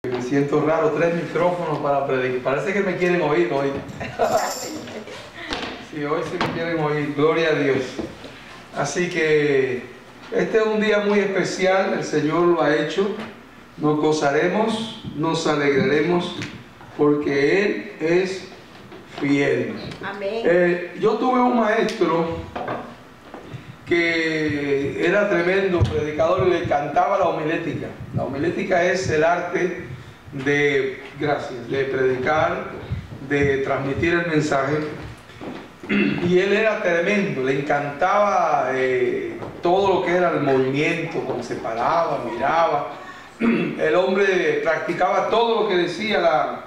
Me siento raro, 3 micrófonos para predicar. Parece que me quieren oír hoy. Sí, hoy sí me quieren oír. Gloria a Dios. Así que este es un día muy especial. El Señor lo ha hecho. Nos gozaremos, nos alegraremos, porque Él es fiel. Amén. Yo tuve un maestro que era tremendo predicador y le encantaba la homilética. La homilética es el arte de predicar, de transmitir el mensaje. Y él era tremendo, le encantaba todo lo que era el movimiento, cuando se paraba, miraba. El hombre practicaba todo lo que decía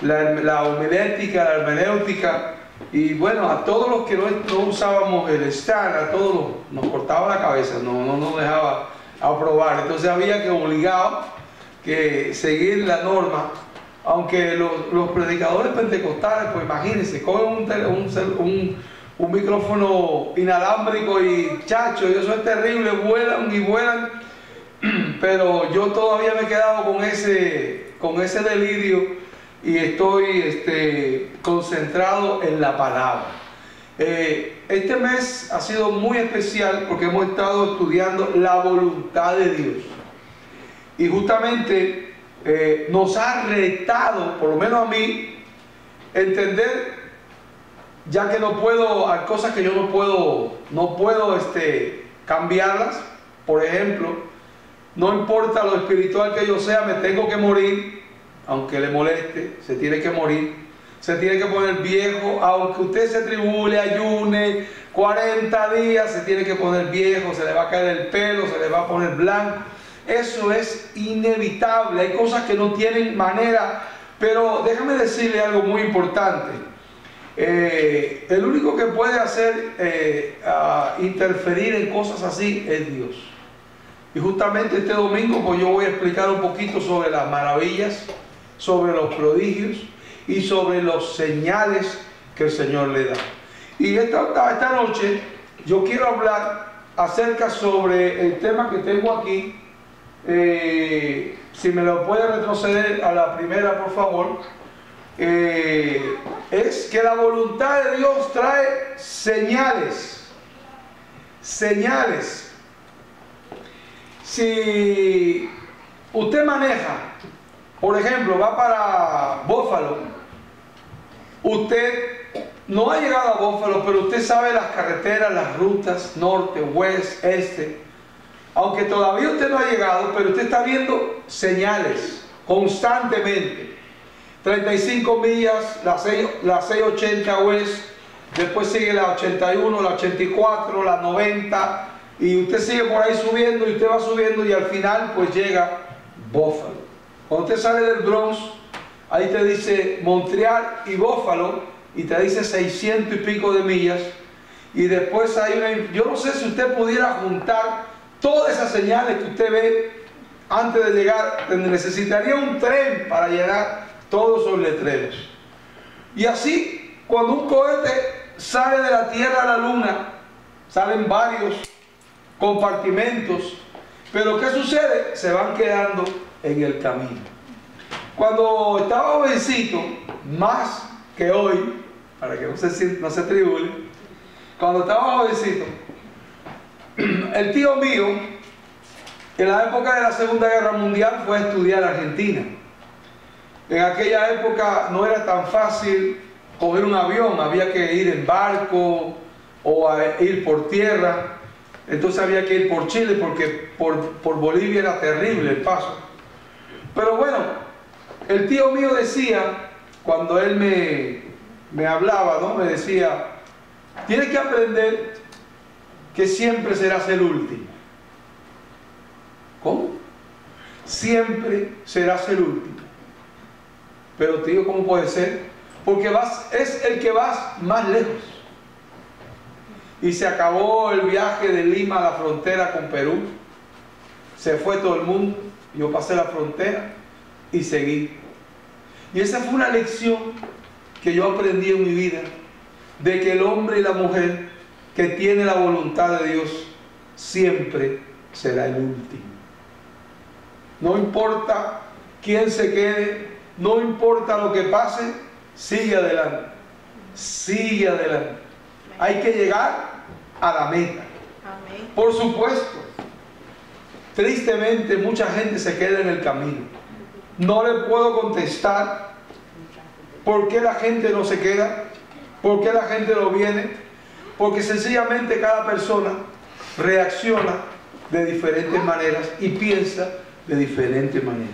la homilética, la hermenéutica. Y bueno, a todos los que no usábamos el stand, a todos nos cortaba la cabeza, no nos dejaba aprobar. Entonces había que que seguir la norma, aunque los predicadores pentecostales, pues imagínense, cogen un micrófono inalámbrico y chacho, y eso es terrible, vuelan y vuelan. Pero yo todavía me he quedado con ese delirio y estoy concentrado en la palabra. Este mes ha sido muy especial porque hemos estado estudiando la voluntad de Dios. Y justamente nos ha retado, por lo menos a mí, entender, ya que no puedo, hay cosas que yo no puedo cambiarlas. Por ejemplo, no importa lo espiritual que yo sea, me tengo que morir. Aunque le moleste, se tiene que morir, se tiene que poner viejo, aunque usted se tribule, ayune 40 días, se tiene que poner viejo, se le va a caer el pelo, se le va a poner blanco. Eso es inevitable, hay cosas que no tienen manera, pero déjame decirle algo muy importante. El único que puede interferir en cosas así es Dios. Y justamente este domingo pues yo voy a explicar un poquito sobre las maravillas, sobre los prodigios y sobre los señales que el Señor le da. Y esta noche yo quiero hablar acerca sobre el tema que tengo aquí. Si me lo puede retroceder a la primera, por favor. Es que la voluntad de Dios trae señales. Señales. Si usted maneja, por ejemplo, va para Buffalo, usted no ha llegado a Buffalo, pero usted sabe las carreteras, las rutas, norte, oeste, este. Aunque todavía usted no ha llegado, pero usted está viendo señales constantemente. 35 millas, la 680 West, después sigue la 81, la 84, la 90, y usted sigue por ahí subiendo, y usted va subiendo, y al final pues llega Buffalo. Cuando usted sale del Bronx, ahí te dice Montreal y Buffalo, y te dice 600 y pico de millas, y después hay yo no sé si usted pudiera juntar todas esas señales que usted ve antes de llegar. Necesitaría un tren para llegar todos esos letreros. Y así, cuando un cohete sale de la Tierra a la Luna, salen varios compartimentos, pero ¿qué sucede? Se van quedando en el camino. Cuando estaba jovencito, más que hoy, para que no se tribule, cuando estaba jovencito, el tío mío, en la época de la Segunda Guerra Mundial, fue a estudiar a Argentina. En aquella época no era tan fácil coger un avión, había que ir en barco o ir por tierra. Entonces había que ir por Chile porque por Bolivia era terrible el paso. Pero bueno, el tío mío decía, cuando él me hablaba, ¿no? Me decía, tienes que aprender que siempre serás el último. ¿Cómo? Siempre serás el último. Pero tío, ¿cómo puede ser? Porque es el que vas más lejos. Y se acabó el viaje de Lima a la frontera con Perú. Se fue todo el mundo. Yo pasé la frontera y seguí. Y esa fue una lección que yo aprendí en mi vida, de que el hombre y la mujer que tiene la voluntad de Dios siempre será el último. No importa quien se quede, no importa lo que pase, sigue adelante. Sigue adelante. Hay que llegar a la meta. Amén. Por supuesto, tristemente mucha gente se queda en el camino. No le puedo contestar por qué la gente no se queda, por qué la gente no viene, porque sencillamente cada persona reacciona de diferentes maneras y piensa de diferentes maneras.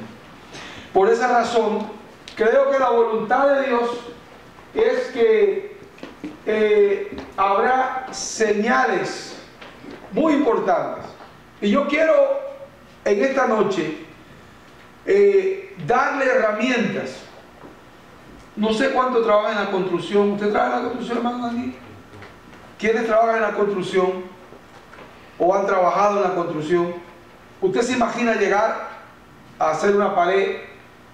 Por esa razón, creo que la voluntad de Dios es que habrá señales muy importantes. Y yo quiero en esta noche darle herramientas. No sé cuánto trabaja en la construcción. ¿Usted trabaja en la construcción, hermano Daniel? ¿Quiénes trabajan en la construcción o han trabajado en la construcción? ¿Usted se imagina llegar a hacer una pared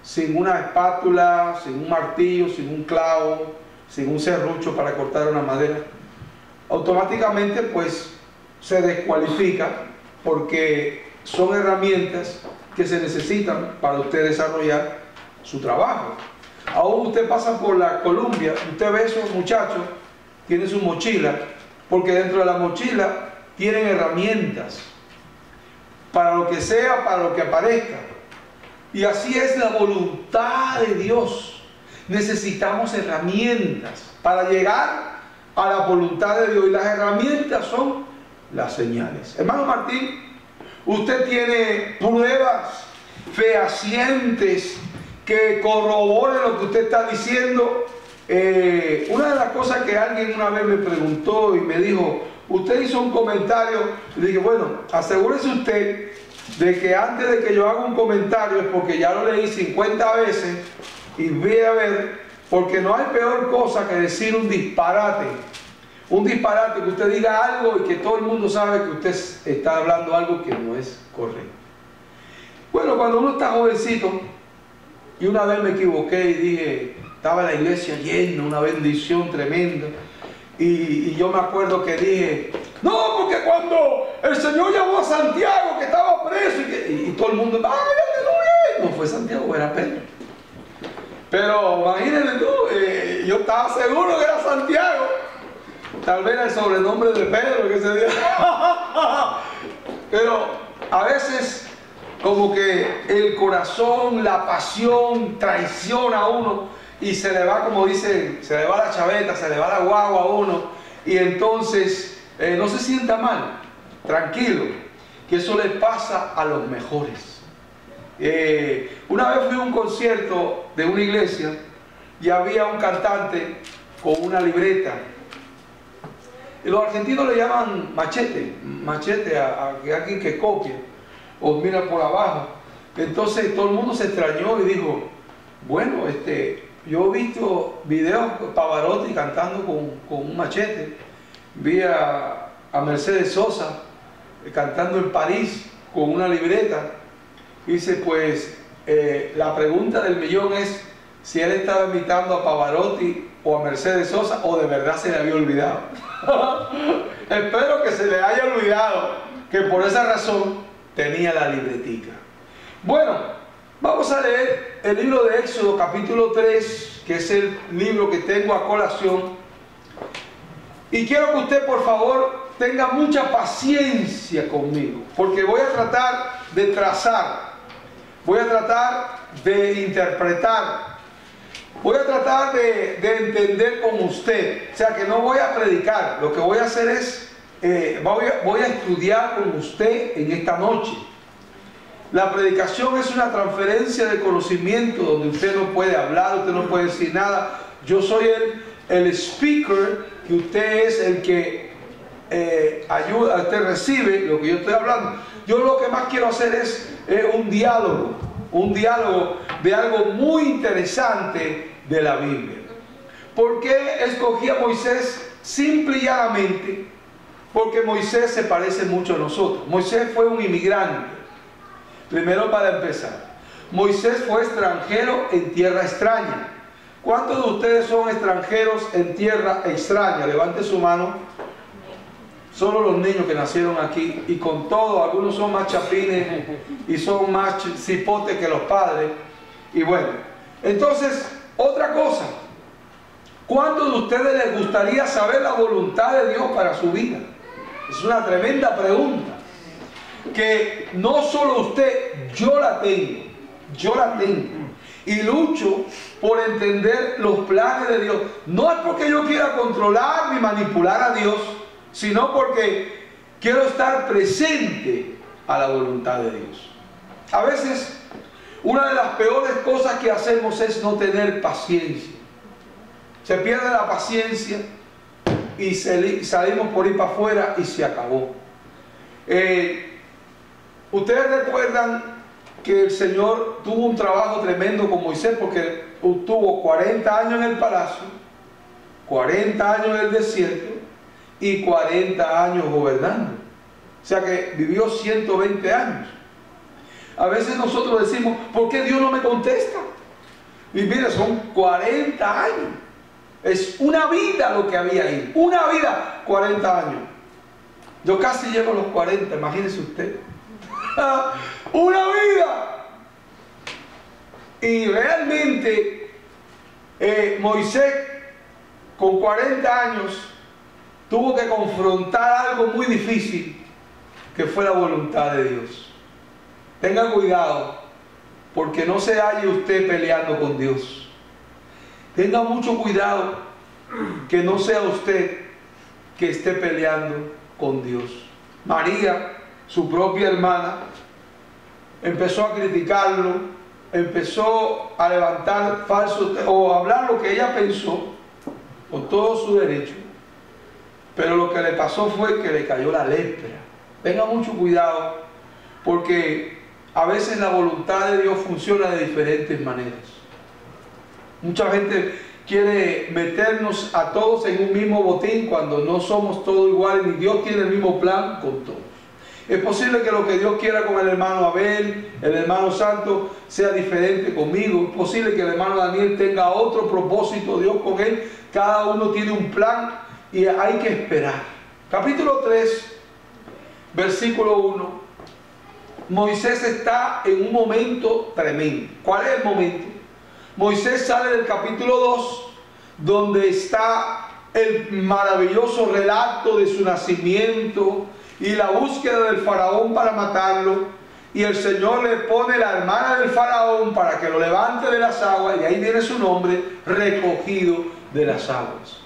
sin una espátula, sin un martillo, sin un clavo, sin un serrucho para cortar una madera? Automáticamente pues se descualifica, porque son herramientas que se necesitan para usted desarrollar su trabajo. Aún usted pasa por la Columbia, usted ve a esos muchachos, tienen su mochila, porque dentro de la mochila tienen herramientas para lo que sea, para lo que aparezca. Y así es la voluntad de Dios. Necesitamos herramientas para llegar a la voluntad de Dios, y las herramientas son las señales. Hermano Martín, usted tiene pruebas fehacientes que corroboren lo que usted está diciendo. Una de las cosas que alguien una vez me preguntó y me dijo, usted hizo un comentario, le dije, bueno, asegúrese usted de que antes de que yo haga un comentario, es porque ya lo leí 50 veces, y ve a ver, porque no hay peor cosa que decir un disparate. Un disparate, que usted diga algo y que todo el mundo sabe que usted está hablando algo que no es correcto. Bueno, cuando uno está jovencito, y una vez me equivoqué y dije, estaba la iglesia llena, una bendición tremenda, y yo me acuerdo que dije, no, porque cuando el Señor llamó a Santiago, que estaba preso, y todo el mundo, ¡ay, aleluya! No fue Santiago, era Pedro. Pero imagínate tú, yo estaba seguro que era Santiago. Tal vez era el sobrenombre de Pedro que se dio. Pero a veces como que el corazón, la pasión traiciona a uno y se le va, como dicen, se le va la chaveta, se le va la guagua a uno, y entonces no se sienta mal, tranquilo, que eso le pasa a los mejores. Una vez fui a un concierto de una iglesia y había un cantante con una libreta. Y los argentinos le llaman machete a alguien que copia o mira por abajo. Entonces todo el mundo se extrañó y dijo, bueno, yo he visto videos de Pavarotti cantando con un machete. Vi a Mercedes Sosa cantando en París con una libreta. Y dice, pues la pregunta del millón es si él estaba imitando a Pavarotti o a Mercedes Sosa, o de verdad se le había olvidado. Espero que se le haya olvidado, que por esa razón tenía la libretica. Bueno, vamos a leer el libro de Éxodo capítulo 3, que es el libro que tengo a colación. Y quiero que usted, por favor, tenga mucha paciencia conmigo, porque voy a tratar de trazar, voy a tratar de interpretar, voy a tratar de entender con usted. O sea, que no voy a predicar, lo que voy a hacer es, voy a estudiar con usted en esta noche. La predicación es una transferencia de conocimiento donde usted no puede hablar, usted no puede decir nada. Yo soy el speaker, que usted es el que ayuda, usted recibe lo que yo estoy hablando. Yo lo que más quiero hacer es un diálogo de algo muy interesante de la Biblia. ¿Por qué escogí a Moisés? Simple y llanamente porque Moisés se parece mucho a nosotros. Moisés fue un inmigrante. Primero, para empezar, Moisés fue extranjero en tierra extraña. ¿Cuántos de ustedes son extranjeros en tierra extraña? Levante su mano. Solo los niños que nacieron aquí, y con todo, algunos son más chapines y son más cipotes que los padres. Y bueno, entonces, otra cosa. ¿Cuántos de ustedes les gustaría saber la voluntad de Dios para su vida? Es una tremenda pregunta. Que no solo usted, yo la tengo. Yo la tengo. Y lucho por entender los planes de Dios. No es porque yo quiera controlar ni manipular a Dios, sino porque quiero estar presente a la voluntad de Dios. A veces, una de las peores cosas que hacemos es no tener paciencia. Se pierde la paciencia y salimos por ir para afuera y se acabó. Ustedes recuerdan que el Señor tuvo un trabajo tremendo con Moisés, porque tuvo 40 años en el palacio, 40 años en el desierto y 40 años gobernando. O sea que vivió 120 años. A veces nosotros decimos, ¿por qué Dios no me contesta? Y mire, son 40 años. Es una vida lo que había ahí. Una vida, 40 años. Yo casi llego a los 40, imagínese usted. Una vida. Y realmente Moisés con 40 años tuvo que confrontar algo muy difícil, que fue la voluntad de Dios. Tenga cuidado, porque no se halle usted peleando con Dios. Tenga mucho cuidado que no sea usted que esté peleando con Dios. María, su propia hermana, empezó a criticarlo, empezó a levantar falsos o a hablar lo que ella pensó con todo su derecho, pero lo que le pasó fue que le cayó la lepra. Tenga mucho cuidado, porque a veces la voluntad de Dios funciona de diferentes maneras. Mucha gente quiere meternos a todos en un mismo botín cuando no somos todos iguales, ni Dios tiene el mismo plan con todos. Es posible que lo que Dios quiera con el hermano Abel, el hermano Santo, sea diferente conmigo. Es posible que el hermano Daniel tenga otro propósito, Dios con él. Cada uno tiene un plan y hay que esperar. Capítulo 3, versículo 1. Moisés está en un momento tremendo. ¿Cuál es el momento? Moisés sale del capítulo 2, donde está el maravilloso relato de su nacimiento y la búsqueda del faraón para matarlo, y el Señor le pone la hermana del faraón para que lo levante de las aguas, y ahí viene su nombre, recogido de las aguas.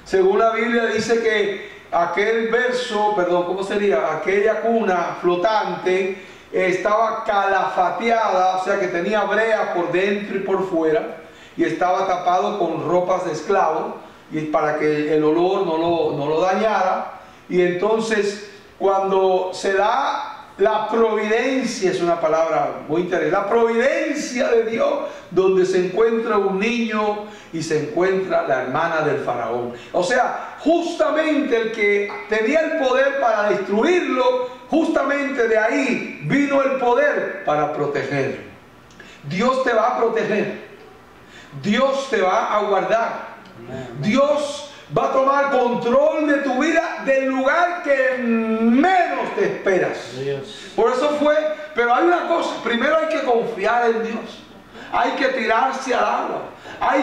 Según la Biblia dice que aquel verso, ¿cómo sería? Aquella cuna flotante estaba calafateada, o sea que tenía brea por dentro y por fuera, y estaba tapado con ropas de esclavo, y para que el olor no lo dañara. Y entonces, cuando se da la providencia, es una palabra muy interesante, la providencia de Dios, donde se encuentra un niño y se encuentra la hermana del faraón. O sea, justamente el que tenía el poder para destruirlo, justamente de ahí vino el poder para protegerlo. Dios te va a proteger. Dios te va a guardar. Dios va a tomar control de tu vida del lugar que menos te esperas. Por eso fue, pero hay una cosa, primero hay que confiar en Dios. Hay que tirarse al agua. Hay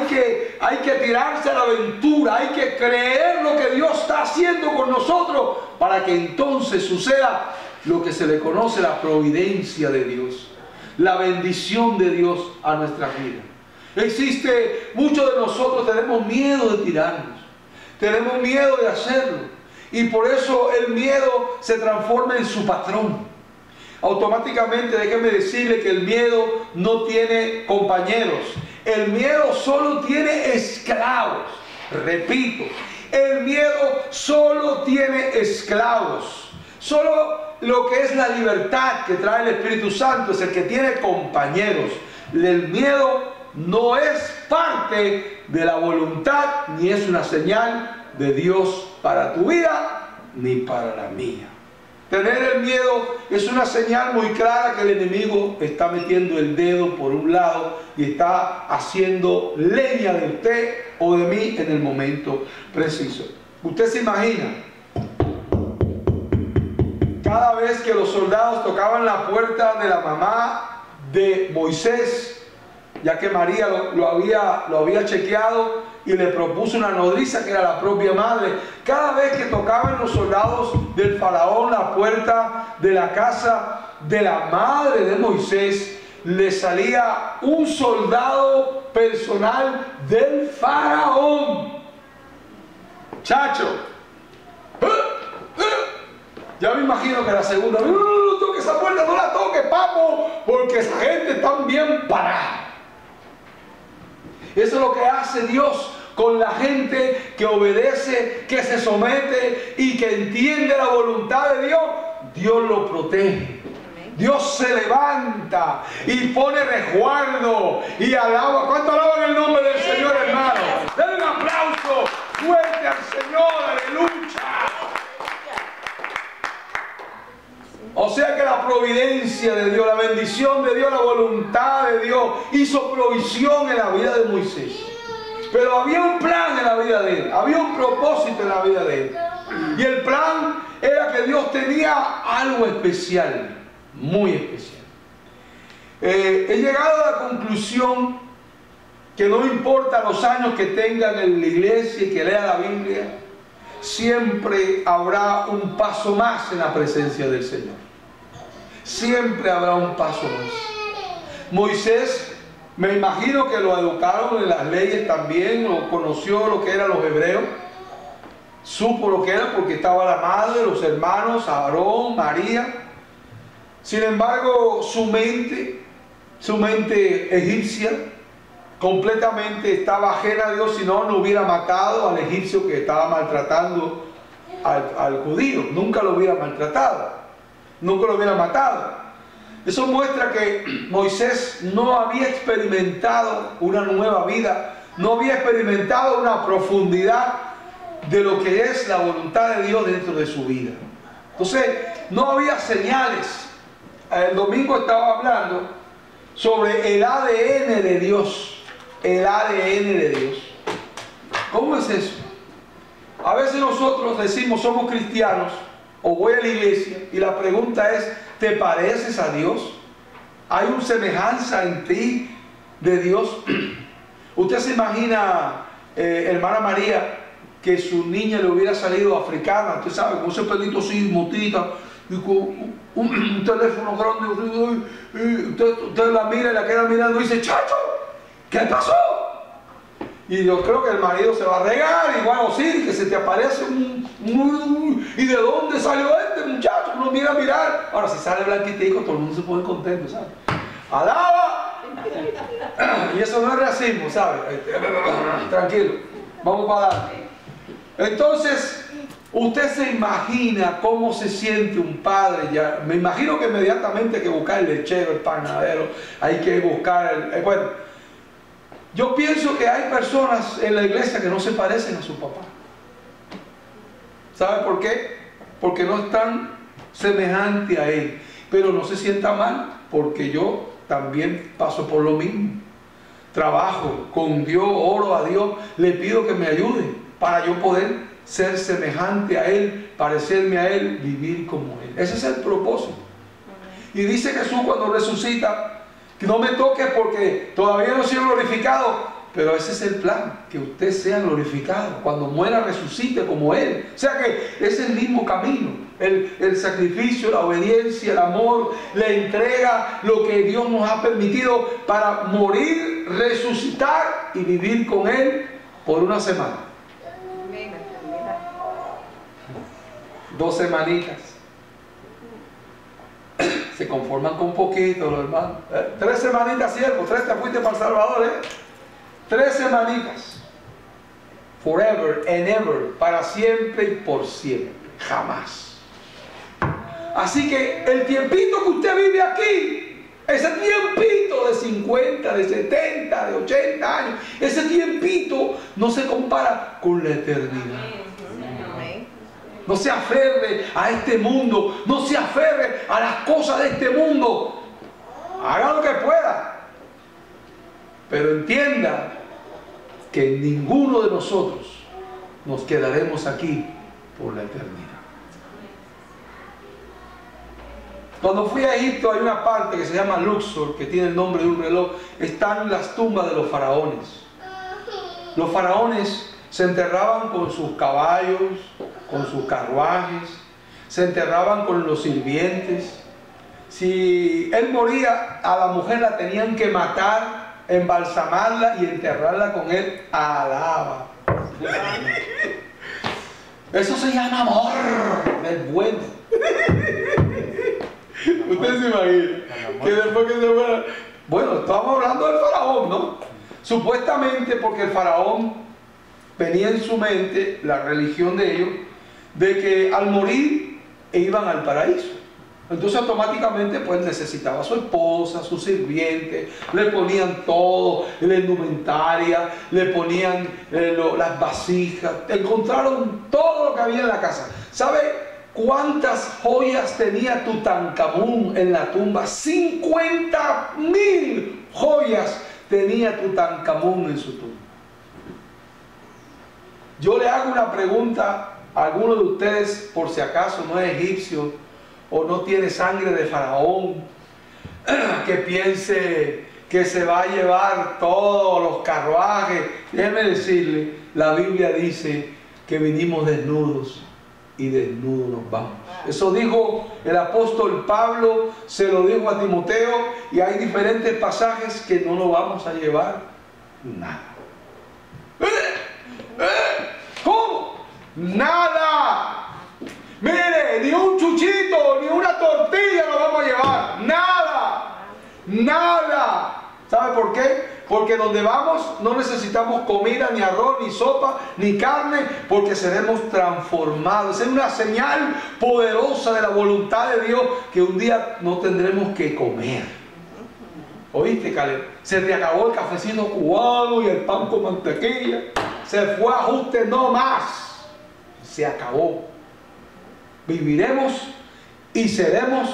que tirarse a la aventura. Hay que creer lo que Dios está haciendo con nosotros para que entonces suceda lo que se le conoce la providencia de Dios, la bendición de Dios a nuestra vida. Muchos de nosotros tenemos miedo de tirarnos. Tenemos miedo de hacerlo. Y por eso el miedo se transforma en su patrón. Automáticamente, déjeme decirle que el miedo no tiene compañeros. El miedo solo tiene esclavos. Repito, el miedo solo tiene esclavos. Solo lo que es la libertad que trae el Espíritu Santo es el que tiene compañeros. El miedo no es parte de la voluntad, ni es una señal de Dios para tu vida, ni para la mía. Tener el miedo es una señal muy clara que el enemigo está metiendo el dedo por un lado y está haciendo leña de usted o de mí en el momento preciso. Usted se imagina, cada vez que los soldados tocaban la puerta de la mamá de Moisés, ya que María lo había chequeado y le propuso una nodriza que era la propia madre. Cada vez que tocaban los soldados del faraón la puerta de la casa de la madre de Moisés, le salía un soldado personal del faraón. Chacho, ya me imagino que la segunda, no toque esa puerta, no la toque, papo, porque esa gente está bien parada. Eso es lo que hace Dios con la gente que obedece, que se somete y que entiende la voluntad de Dios. Dios lo protege. Dios se levanta y pone resguardo y alaba. ¿Cuánto alaban el nombre del Señor, hermano? Denle un aplauso fuerte al Señor, aleluya. O sea que la providencia de Dios, la bendición de Dios, la voluntad de Dios hizo provisión en la vida de Moisés. Pero había un plan en la vida de él, había un propósito en la vida de él. Y el plan era que Dios tenía algo especial, muy especial. He llegado a la conclusión que no importa los años que tengan en la iglesia y que lea la Biblia, siempre habrá un paso más en la presencia del Señor. Siempre habrá un paso más. Moisés, me imagino que lo educaron en las leyes también, lo conoció lo que eran los hebreos, supo lo que era porque estaba la madre, los hermanos, Aarón, María. Sin embargo, su mente egipcia, completamente estaba ajena a Dios, si no, no hubiera matado al egipcio que estaba maltratando al judío. Nunca lo hubiera maltratado, nunca lo hubiera matado. Eso muestra que Moisés no había experimentado una nueva vida, no había experimentado una profundidad de lo que es la voluntad de Dios dentro de su vida. Entonces, no había señales. El domingo estaba hablando sobre el ADN de Dios. El ADN de Dios. ¿Cómo es eso? A veces nosotros decimos somos cristianos o voy a la iglesia y la pregunta es, ¿te pareces a Dios? ¿Hay una semejanza en ti de Dios? Usted se imagina, hermana María, que su niña le hubiera salido africana, usted sabe, con ese pelito así, motita, y con un teléfono grande, usted la mira y la queda mirando y dice, chacho, ¿qué pasó? Y yo creo que el marido se va a regar, igual o sí, que se te aparece ¿y de dónde salió este muchacho? Uno mira a mirar. Ahora, si sale blanquitico, todo el mundo se pone contento, ¿sabes? ¡Alaba! Y eso no es racismo, ¿sabes? Tranquilo, vamos para adelante. Entonces, usted se imagina cómo se siente un padre. Ya, me imagino que inmediatamente hay que buscar el lechero, el panadero, hay que buscar bueno, yo pienso que hay personas en la iglesia que no se parecen a su papá. ¿Sabe por qué? Porque no están semejantes a él. Pero no se sienta mal, porque yo también paso por lo mismo. Trabajo con Dios, oro a Dios, le pido que me ayude para yo poder ser semejante a Él, parecerme a Él, vivir como Él. Ese es el propósito. Y dice Jesús cuando resucita, que no me toque porque todavía no he sido glorificado, pero ese es el plan, que usted sea glorificado. Cuando muera resucite como Él. O sea que es el mismo camino, el sacrificio, la obediencia, el amor, la entrega, lo que Dios nos ha permitido para morir, resucitar y vivir con Él por una semana. 2 semanitas. Se conforman con poquito los hermanos. 3 semanitas, siervo. 3 te fuiste para El Salvador, 3 semanitas. Forever and ever. Para siempre y por siempre. Jamás. Así que el tiempito que usted vive aquí, ese tiempito de 50, de 70, de 80 años, ese tiempito no se compara con la eternidad. No se aferre a este mundo, no se aferre a las cosas de este mundo. Haga lo que pueda, pero entienda que ninguno de nosotros nos quedaremos aquí por la eternidad. Cuando fui a Egipto hay una parte que se llama Luxor, que tiene el nombre de un reloj. Están las tumbas de los faraones. Los faraones se enterraban con sus caballos, con sus carruajes, se enterraban con los sirvientes. Si él moría, a la mujer la tenían que matar, embalsamarla y enterrarla con él. Alaba. Eso se llama amor del bueno. Ustedes se imaginan que después que se fuera... Bueno, estamos hablando del faraón, ¿no? Supuestamente porque el faraón venía en su mente, la religión de ellos, de que al morir iban al paraíso. Entonces automáticamente pues necesitaba a su esposa, su sirviente, le ponían todo, la indumentaria, le ponían las vasijas, encontraron todo lo que había en la casa. ¿Sabe cuántas joyas tenía Tutankamón en la tumba? 50.000 joyas tenía Tutankamón en su tumba. Yo le hago una pregunta a alguno de ustedes, por si acaso no es egipcio o no tiene sangre de faraón, que piense que se va a llevar todos los carruajes. Déjeme decirle, la Biblia dice que vinimos desnudos y desnudos nos vamos. Eso dijo el apóstol Pablo, se lo dijo a Timoteo, y hay diferentes pasajes que no nos vamos a llevar nada. ¿Cómo? Nada. Mire, ni un chuchito, ni una tortilla nos vamos a llevar. Nada. Nada. ¿Sabe por qué? Porque donde vamos no necesitamos comida, ni arroz, ni sopa, ni carne, porque seremos transformados. Es una señal poderosa de la voluntad de Dios que un día no tendremos que comer. ¿Oíste, Caleb? Se te acabó el cafecito cubano y el pan con mantequilla. Se fue a ajuste, no más. Se acabó. Viviremos y seremos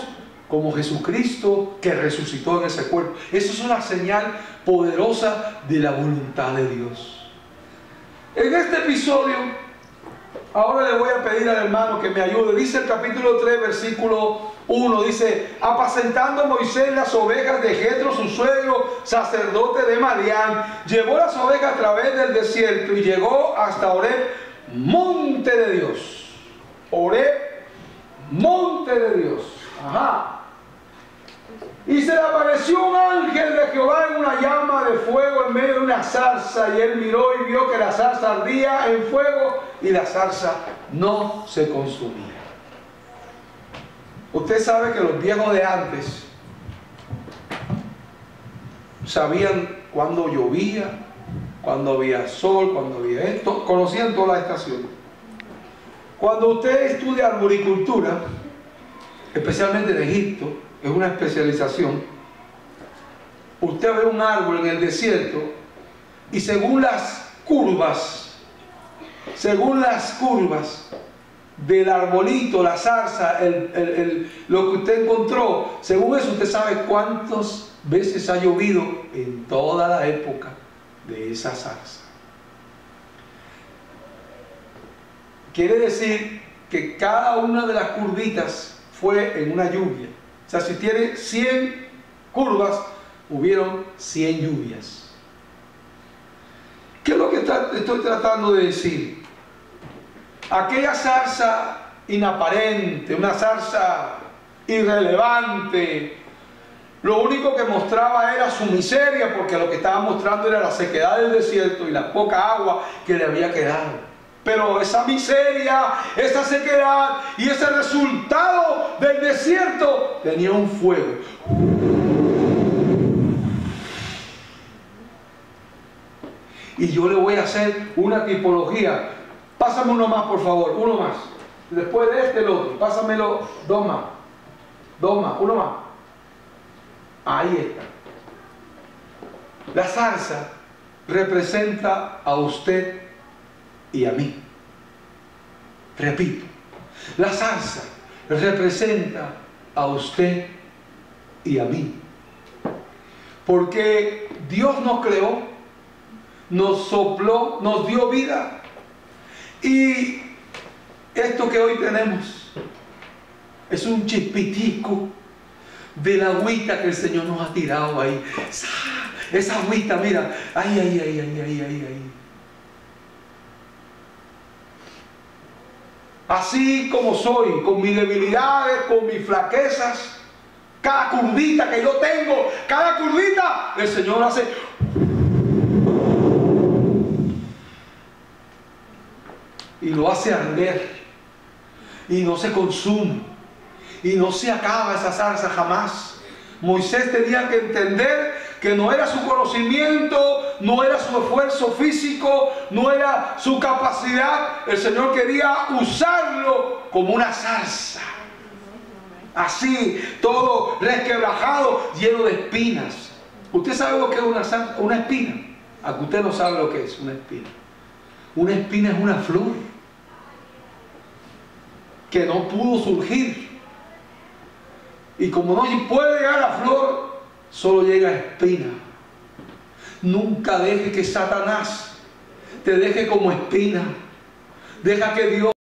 como Jesucristo que resucitó en ese cuerpo. Eso es una señal poderosa de la voluntad de Dios. En este episodio, ahora le voy a pedir al hermano que me ayude. Dice el capítulo 3, versículo 1, dice: apacentando Moisés las ovejas de Jetro, su suegro, sacerdote de Madián, llevó las ovejas a través del desierto y llegó hasta Horeb, monte de Dios. Horeb, monte de Dios. Ajá. Y se le apareció un ángel de Jehová en una llama de fuego en medio de una zarza, y él miró y vio que la zarza ardía en fuego y la zarza no se consumía. Usted sabe que los viejos de antes sabían cuándo llovía, cuándo había sol, cuándo había esto, conocían todas las estaciones. Cuando usted estudia arboricultura, especialmente en Egipto, es una especialización, usted ve un árbol en el desierto y según las curvas del arbolito, la zarza, lo que usted encontró, según eso usted sabe cuántas veces ha llovido en toda la época de esa zarza. Quiere decir que cada una de las curvitas fue en una lluvia. O sea, si tiene 100 curvas, hubieron 100 lluvias. ¿Qué es lo que estoy tratando de decir? Aquella zarza inaparente, una zarza irrelevante, lo único que mostraba era su miseria, porque lo que estaba mostrando era la sequedad del desierto y la poca agua que le había quedado. Pero esa miseria, esa sequedad y ese resultado del desierto tenía un fuego. Y yo le voy a hacer una tipología. Pásame uno más, por favor, uno más. Después de este, el otro. Pásamelo, dos más. Dos más, uno más. Ahí está. La zarza representa a usted y a mí. Repito, la zarza representa a usted y a mí. Porque Dios nos creó, nos sopló, nos dio vida. Y esto que hoy tenemos es un chispitico de la agüita que el Señor nos ha tirado ahí. Esa agüita, mira, ay. Así como soy, con mis debilidades, con mis flaquezas, cada curvita que yo tengo, cada curvita, el Señor hace. Y lo hace arder. Y no se consume. Y no se acaba esa zarza jamás. Moisés tenía que entender que no era su conocimiento, no era su esfuerzo físico, no era su capacidad. El Señor quería usarlo como una zarza. Así, todo resquebrajado, lleno de espinas. ¿Usted sabe lo que es una espina? Aunque usted no sabe lo que es una espina. Una espina es una flor que no pudo surgir. Y como no puede llegar a flor, solo llega a espina. Nunca deje que Satanás te deje como espina. Deja que Dios